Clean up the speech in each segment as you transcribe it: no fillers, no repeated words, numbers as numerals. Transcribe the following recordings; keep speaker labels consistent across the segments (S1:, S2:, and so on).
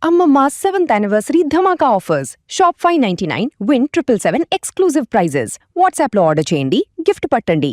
S1: Ammamma's 7th anniversary Dhamaka offers. Shop 599, win 777 exclusive prizes. WhatsApp లో order చేయండి, gift పట్టండి.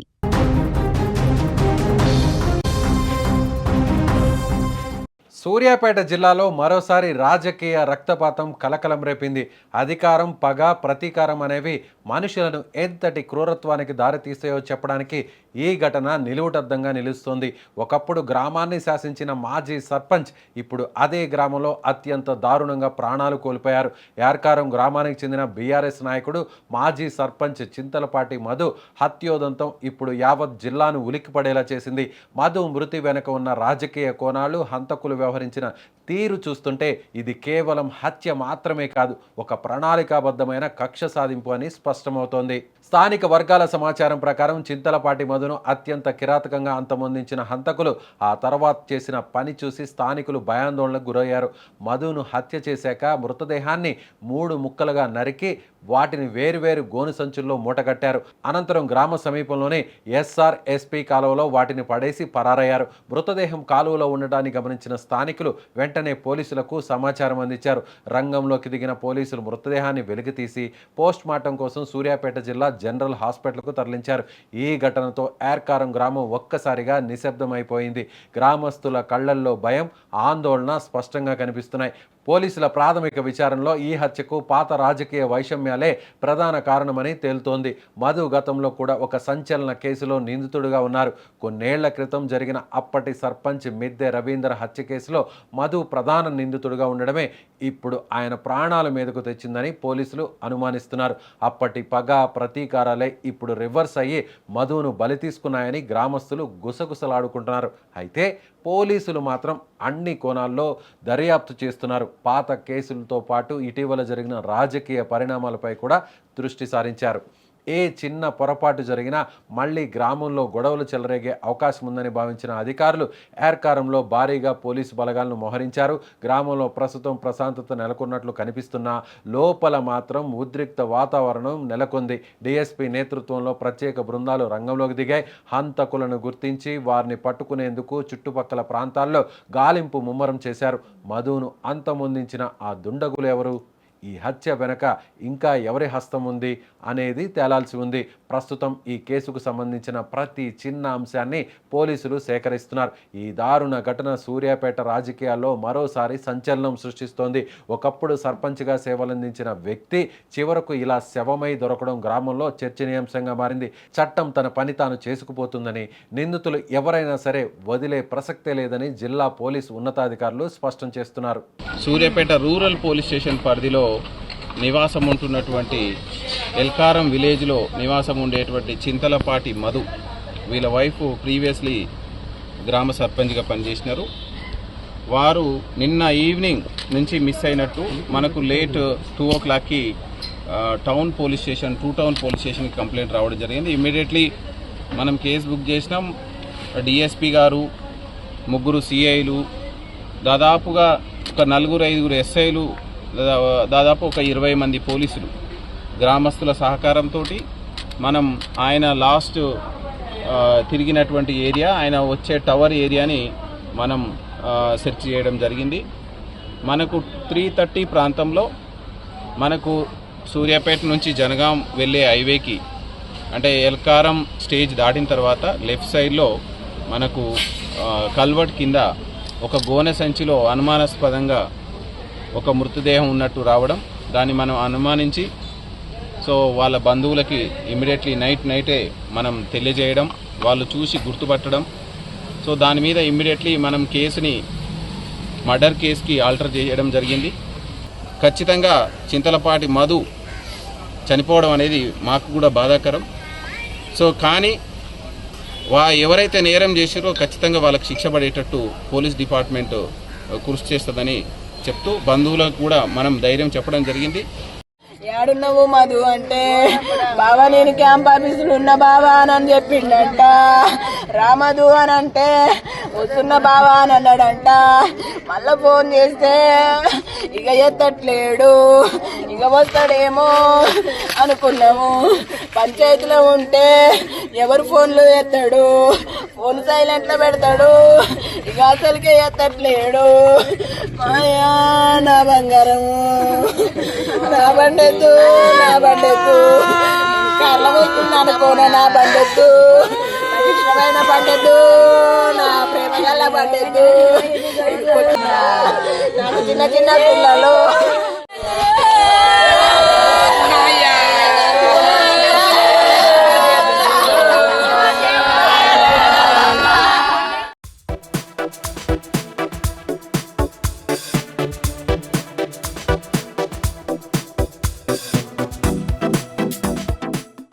S2: సూర్యాపేట జిల్లాలో మరోసారి రాజకీయ రక్తపాతం కలకలం రేపింది. అధికారం, పగ, ప్రతీకారం అనేవి మనుషులను ఎంతటి క్రూరత్వానికి దారితీస్తాయో చెప్పడానికి ఈ ఘటన నిలువుటద్దంగా నిలుస్తోంది. ఒకప్పుడు గ్రామాన్ని శాసించిన మాజీ సర్పంచ్ ఇప్పుడు అదే గ్రామంలో అత్యంత దారుణంగా ప్రాణాలు కోల్పోయారు. యార్కారం గ్రామానికి చెందిన బీఆర్ఎస్ నాయకుడు మాజీ సర్పంచ్ చింతలపాటి మధు హత్యోదంతం ఇప్పుడు యావత్ జిల్లాను ఉలిక్కిపడేలా చేసింది. మధు మృతి వెనుక ఉన్న రాజకీయ కోణాలు, హంతకులు వ్యవహరించిన తీరు చూస్తుంటే ఇది కేవలం హత్య మాత్రమే కాదు, ఒక ప్రణాళికాబద్ధమైన కక్ష సాధింపు అని స్పష్టమవుతోంది. స్థానిక వర్గాల సమాచారం ప్రకారం చింతలపాటి మధును అత్యంత కిరాతకంగా అంతమొందించిన హంతకులు ఆ తర్వాత చేసిన పని చూసి స్థానికులు భయాందోళనకు గురయ్యారు. మధును హత్య చేశాక మృతదేహాన్ని 3 ముక్కలుగా నరికి వాటిని వేరువేరు గోను సంచుల్లో మూటగట్టారు. అనంతరం గ్రామ సమీపంలోనే ఎస్ఆర్ఎస్పీ కాలువలో వాటిని పడేసి పరారయ్యారు. మృతదేహం కాలువలో ఉండటాన్ని గమనించిన స్థానికులు వెంటనే పోలీసులకు సమాచారం అందించారు. రంగంలోకి దిగిన పోలీసులు మృతదేహాన్ని వెలికితీసి పోస్ట్ మార్టం కోసం సూర్యాపేట జిల్లా జనరల్ హాస్పిటల్కు తరలించారు. ఈ ఘటనతో యార్కారం గ్రామం ఒక్కసారిగా నిశ్శబ్దమైపోయింది. గ్రామస్తుల కళ్లల్లో భయం, ఆందోళన స్పష్టంగా కనిపిస్తున్నాయి. పోలీసుల ప్రాథమిక విచారణలో ఈ హత్యకు పాత రాజకీయ వైషమ్యాలే ప్రధాన కారణమని తేలుతోంది. మధు గతంలో కూడా ఒక సంచలన కేసులో నిందితుడిగా ఉన్నారు. కొన్నేళ్ల క్రితం జరిగిన అప్పటి సర్పంచ్ మిద్దె రవీందర్ హత్య కేసులో మధు ప్రధాన నిందితుడిగా ఉండడమే ఇప్పుడు ఆయన ప్రాణాల మీదకు తెచ్చిందని పోలీసులు అనుమానిస్తున్నారు. అప్పటి పగ, ప్రతీకారాలే ఇప్పుడు రివర్స్ అయ్యి మధును బలి తీసుకున్నాయని గ్రామస్తులు గుసగుసలాడుకుంటున్నారు. అయితే పోలీసులు మాత్రం అన్ని కోణాల్లో దర్యాప్తు చేస్తున్నారు. పాత కేసులతో పాటు ఇటీవల జరిగిన రాజకీయ పరిణామాలపై కూడా దృష్టి సారించారు. ఏ చిన్న పొరపాటు జరిగినా మళ్ళీ గ్రామంలో గొడవలు చెలరేగే అవకాశం ఉందని భావించిన అధికారులు యార్కారంలో భారీగా పోలీసు బలగాలను మోహరించారు. గ్రామంలో ప్రస్తుతం ప్రశాంతత నెలకొన్నట్లు కనిపిస్తున్నా లోపల మాత్రం ఉద్రిక్త వాతావరణం నెలకొంది. డీఎస్పీ నేతృత్వంలో ప్రత్యేక బృందాలు రంగంలోకి దిగాయి. హంతకులను గుర్తించి వారిని పట్టుకునేందుకు చుట్టుపక్కల ప్రాంతాల్లో గాలింపు ముమ్మరం చేశారు. మధును అంతమొందించిన ఆ దుండగులు ఎవరు? ఈ హత్య వెనక ఇంకా ఎవరి హస్తం ఉంది అనేది తేలాల్సి ఉంది. ప్రస్తుతం ఈ కేసుకు సంబంధించిన ప్రతి చిన్న అంశాన్ని పోలీసులు సేకరిస్తున్నారు. ఈ దారుణ ఘటన సూర్యాపేట రాజకీయాల్లో మరోసారి సంచలనం సృష్టిస్తోంది. ఒకప్పుడు సర్పంచ్గా సేవలందించిన వ్యక్తి చివరకు ఇలా శవమై దొరకడం గ్రామంలో చర్చనీయాంశంగా మారింది. చట్టం తన పని తాను చేసుకుపోతుందని, నిందితులు ఎవరైనా సరే వదిలే ప్రసక్తే లేదని జిల్లా పోలీసు ఉన్నతాధికారులు స్పష్టం చేస్తున్నారు.
S3: సూర్యాపేట రూరల్ పోలీస్ స్టేషన్ పరిధిలో నివాసం ఉంటున్నటువంటి ఎల్కారం విలేజ్లో నివాసం ఉండేటువంటి చింతలపాటి మధు, వీళ్ళ వైఫ్ ప్రీవియస్లీ గ్రామ సర్పంచ్గా పనిచేసినారు. వారు నిన్న ఈవినింగ్ నుంచి మిస్ అయినట్టు మనకు లేట్ 2 o'clockకి టౌన్ పోలీస్ స్టేషన్కి కంప్లైంట్ రావడం జరిగింది. ఇమ్మీడియట్లీ మనం కేసు బుక్ చేసినాం. డిఎస్పీ గారు, 3 సిఐలు, దాదాపుగా ఒక 4-5 ఎస్ఐలు, దాదాపు ఒక 20 మంది పోలీసులు, గ్రామస్తుల సహకారంతో మనం ఆయన లాస్ట్ తిరిగినటువంటి ఏరియా, ఆయన వచ్చే టవర్ ఏరియాని మనం సెర్చ్ చేయడం జరిగింది. మనకు 3:30 ప్రాంతంలో మనకు సూర్యాపేట నుంచి జనగాం వెళ్ళే హైవేకి, అంటే ఎల్కారం స్టేజ్ దాటిన తర్వాత లెఫ్ట్ సైడ్లో మనకు కల్వర్ట్ కింద ఒక గోనె సంచిలో అనుమానాస్పదంగా ఒక మృతదేహం ఉన్నట్టు రావడం, దాన్ని మనం అనుమానించి సో వాళ్ళ బంధువులకి ఇమ్మీడియట్లీ నైటే మనం తెలియజేయడం, వాళ్ళు చూసి గుర్తుపట్టడం. సో దాని మీద ఇమ్మీడియట్లీ మనం కేసుని మర్డర్ కేసుకి ఆల్టర్ చేయడం జరిగింది. ఖచ్చితంగా చింతలపాటి మధు చనిపోవడం అనేది మాకు కూడా బాధాకరం. సో కానీ ఎవరైతే నేరం చేశారో ఖచ్చితంగా వాళ్ళకి శిక్ష పడేటట్టు పోలీస్ డిపార్ట్మెంట్ కృషి చేస్తుందని చెప్తూ బంధువులకు కూడా మనం ధైర్యం చెప్పడం జరిగింది.
S4: ఏడున్నావు మధు అంటే, బావా నేను క్యాంప్ ఆఫీసులు ఉన్న బావా అని చెప్పిండంట. రామధు అని అంటే వస్తున్న బావా అని అన్నాడంట. మళ్ళా ఫోన్ చేస్తే ఇక ఎత్తట్లేడు. ఇక వస్తాడేమో అనుకున్నాము. పంచాయతీలో ఉంటే ఎవరు ఫోన్లు ఎత్తాడు, ఫోన్ సైలెంట్ లో పెడతాడు. ఇక అసలుకే ఎత్తట్లేడు. మాయా నా బంగారము, నా బండెత్తు, నా బండెత్తు, కళ్ళ వస్తుంది అనుకోనా, నా బండెత్తు, నాకు ఇష్టమైన బండెత్తు, నా ప్రేమ గల బండెత్తు. నాకు చిన్న చిన్న పిల్లలు